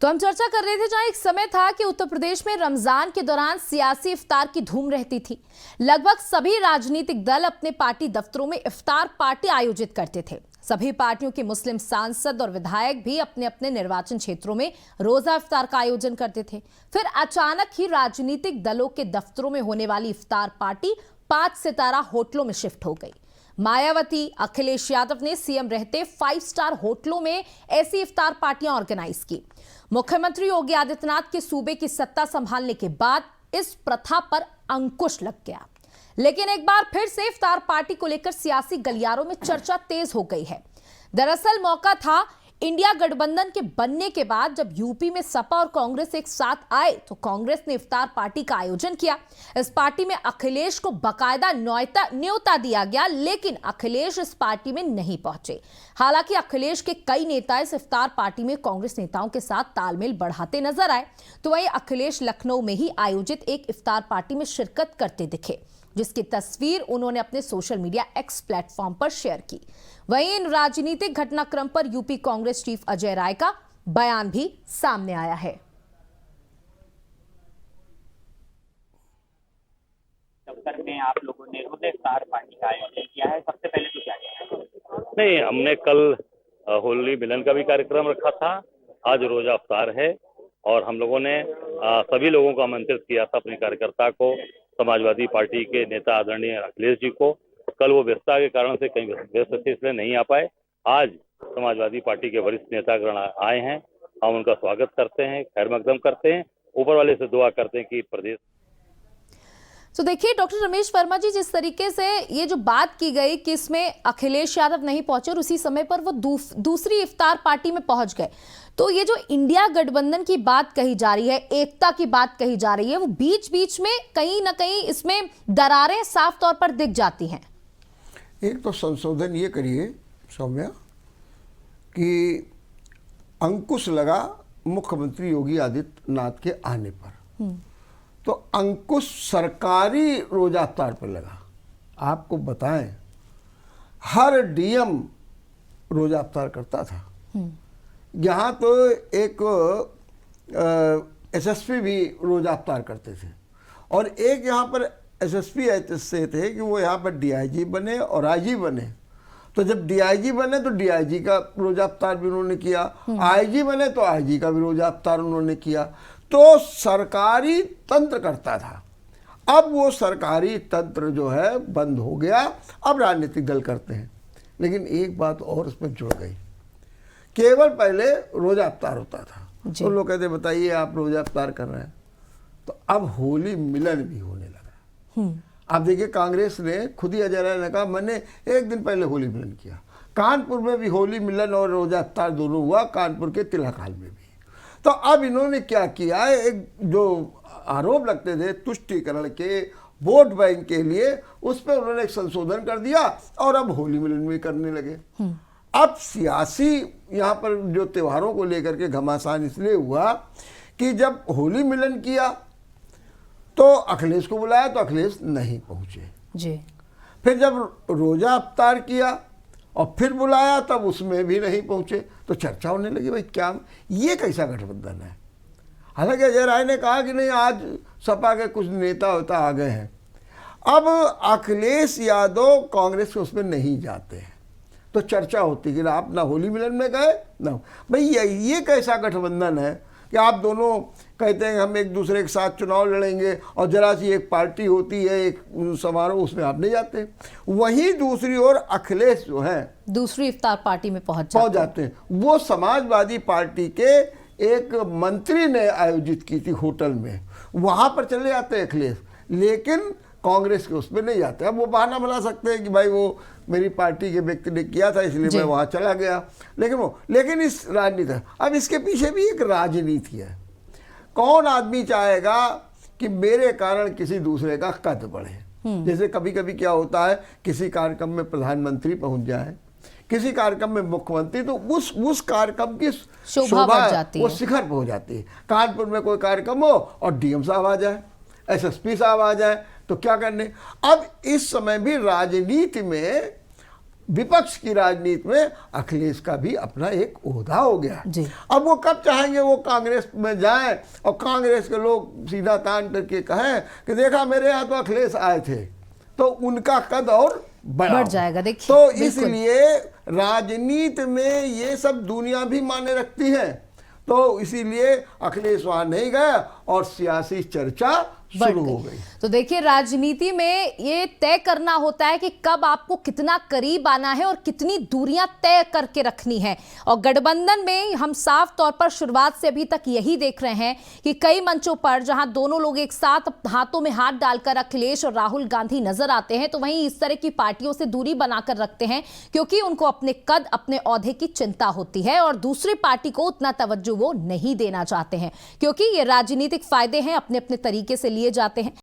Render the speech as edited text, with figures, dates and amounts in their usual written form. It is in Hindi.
तो हम चर्चा कर रहे थे जहां एक समय था कि उत्तर प्रदेश में रमजान के दौरान सियासी इफ्तार की धूम रहती थी। लगभग सभी राजनीतिक दल अपने पार्टी दफ्तरों में इफ्तार पार्टी आयोजित करते थे। सभी पार्टियों के मुस्लिम सांसद और विधायक भी अपने अपने निर्वाचन क्षेत्रों में रोजा इफ्तार का आयोजन करते थे। फिर अचानक ही राजनीतिक दलों के दफ्तरों में होने वाली इफ्तार पार्टी 5 सितारा होटलों में शिफ्ट हो गई। मायावती, अखिलेश यादव ने सीएम रहते 5 स्टार होटलों में ऐसी इफ्तार पार्टियां ऑर्गेनाइज की। मुख्यमंत्री योगी आदित्यनाथ के सूबे की सत्ता संभालने के बाद इस प्रथा पर अंकुश लग गया, लेकिन एक बार फिर से इफ्तार पार्टी को लेकर सियासी गलियारों में चर्चा तेज हो गई है। दरअसल मौका था इंडिया गठबंधन के बनने के बाद, जब यूपी में सपा और कांग्रेस एक साथ आए तो कांग्रेस ने इफ्तार पार्टी का आयोजन किया। इस पार्टी में अखिलेश को बाकायदा न्योता दिया गया, लेकिन अखिलेश इस पार्टी में नहीं पहुंचे। हालांकि अखिलेश के कई नेता इस इफ्तार पार्टी में कांग्रेस नेताओं के साथ तालमेल बढ़ाते नजर आए, तो वहीं अखिलेश लखनऊ में ही आयोजित एक इफ्तार पार्टी में शिरकत करते दिखे, जिसकी तस्वीर उन्होंने अपने सोशल मीडिया एक्स प्लेटफॉर्म पर शेयर की। वहीं इन राजनीतिक घटनाक्रम पर यूपी कांग्रेस चीफ अजय राय का बयान भी सामने आया है। दफ्तर में आप लोगों ने रोजा इफ्तार पार्टी का आयोजन किया है, सबसे पहले तो क्या किया है? नहीं, हमने कल होली मिलन का भी कार्यक्रम रखा था। आज रोजा इफ्तार है और हम लोगों ने सभी लोगों को आमंत्रित किया था, अपने कार्यकर्ता को, समाजवादी पार्टी के नेता आदरणीय अखिलेश जी को। कल वो व्यस्तता के कारण से कहीं व्यस्त थे, इसलिए नहीं आ पाए। आज समाजवादी पार्टी के वरिष्ठ नेतागण आए हैं, हम उनका स्वागत करते हैं, खैर मकदम करते हैं, ऊपर वाले से दुआ करते हैं कि प्रदेश। तो देखिए डॉक्टर रमेश वर्मा जी, जिस तरीके से ये जो बात की गई कि इसमें अखिलेश यादव नहीं पहुंचे और उसी समय पर वो दूसरी इफ्तार पार्टी में पहुंच गए, तो ये जो इंडिया गठबंधन की बात कही जा रही है, एकता की बात कही जा रही है, वो बीच बीच में कहीं ना कहीं इसमें दरारें साफ तौर पर दिख जाती हैं। एक तो संशोधन ये करिए सौम्या कि अंकुश लगा मुख्यमंत्री योगी आदित्यनाथ के आने पर, तो अंकुश सरकारी रोजा इफ्तार पर लगा। आपको बताएं, हर डीएम रोजा इफ्तार करता था। यहाँ तो एक एसएसपी भी रोजा इफ्तार करते थे, और एक यहाँ पर एसएसपी ऐसे थे कि वो यहाँ पर डीआईजी बने और आईजी बने। तो जब डीआईजी बने तो डीआईजी का रोजा इफ्तार भी उन्होंने किया, आईजी बने तो आईजी का भी रोजा इफ्तार उन्होंने किया। तो सरकारी तंत्र करता था। अब वो सरकारी तंत्र जो है बंद हो गया, अब राजनीतिक दल करते हैं। लेकिन एक बात और उसमें जुड़ गई, केवल पहले रोजा इफ्तार होता था तो लोग कहते बताइए आप रोजा इफ्तार कर रहे हैं, तो अब होली मिलन भी होने लगा। आप देखिए कांग्रेस ने खुद ही अजय राय ने कहा मैंने एक दिन पहले होली मिलन किया। कानपुर में भी होली मिलन और रोजा इफ्तार दोनों हुआ, कानपुर के तिलक हाल में भी। तो अब इन्होंने क्या किया, एक जो आरोप लगते थे तुष्टीकरण के, वोट बैंक के लिए, उस पर उन्होंने एक संशोधन कर दिया और अब होली मिलन भी करने लगे। अब सियासी यहाँ पर जो त्योहारों को लेकर के घमासान इसलिए हुआ कि जब होली मिलन किया तो अखिलेश को बुलाया तो अखिलेश नहीं पहुंचे जी। फिर जब रोजा इफ्तार किया और फिर बुलाया तब उसमें भी नहीं पहुंचे, तो चर्चा होने लगी भाई क्या ये कैसा गठबंधन है। हालांकि अजय राय ने कहा कि नहीं आज सपा के कुछ नेता होता आ गए हैं। अब अखिलेश यादव कांग्रेस के उसमें नहीं जाते हैं, तो चर्चा होती कि आप ना होली मिलन में गए ना भाई ये कैसा गठबंधन है कि आप दोनों कहते हैं हम एक दूसरे के साथ चुनाव लड़ेंगे और जरा सी एक पार्टी होती है, एक समारोह, उसमें आप नहीं जाते। वहीं दूसरी ओर अखिलेश जो है दूसरी इफ्तार पार्टी में पहुंच जाते हैं। वो समाजवादी पार्टी के एक मंत्री ने आयोजित की थी होटल में, वहां पर चले जाते हैं अखिलेश, लेकिन कांग्रेस के उसमें नहीं जाते। अब वो बहाना बना सकते हैं कि भाई वो मेरी पार्टी के व्यक्ति ने किया था इसलिए मैं वहां चला गया, लेकिन इस राजनीति, अब इसके पीछे भी एक राजनीति है। कौन आदमी चाहेगा कि मेरे कारण किसी दूसरे का कद बढ़े। जैसे कभी कभी क्या होता है, किसी कार्यक्रम में प्रधानमंत्री पहुंच जाए, किसी कार्यक्रम में मुख्यमंत्री, तो उस कार्यक्रम की शोभा वो शिखर पर हो जाती है। कानपुर में कोई कार्यक्रम हो और डीएम साहब आ जाए, एसएसपी साहब आ जाए, तो क्या करने। अब इस समय भी राजनीति में विपक्ष की राजनीति में अखिलेश का भी अपना एक ओहदा हो गया। जी। अब वो कब चाहेंगे वो कांग्रेस में जाएं और कांग्रेस के लोग सीधा तान करके कहें कि देखा मेरे यहाँ तो अखिलेश आए थे, तो उनका कद और बढ़ जाएगा। देखिए, तो बिल्कुल। इसलिए राजनीति में ये सब दुनिया भी माने रखती है, तो इसीलिए अखिलेश वहां नहीं गया और सियासी चर्चा शुरू हो गई। तो देखिए, राजनीति में ये तय करना होता है कि कब आपको कितना करीब आना है और कितनी दूरियां तय करके रखनी है। और गठबंधन में हम साफ तौर पर शुरुआत से अभी तक यही देख रहे हैं कि कई मंचों पर जहां दोनों लोग एक साथ हाथों में हाथ डालकर अखिलेश और राहुल गांधी नजर आते हैं, तो वहीं इस तरह की पार्टियों से दूरी बनाकर रखते हैं, क्योंकि उनको अपने कद, अपने ओहदे की चिंता होती है और दूसरी पार्टी को उतना तवज्जो वो नहीं देना चाहते हैं, क्योंकि ये राजनीतिक फायदे हैं, अपने अपने तरीके से लिए जाते हैं।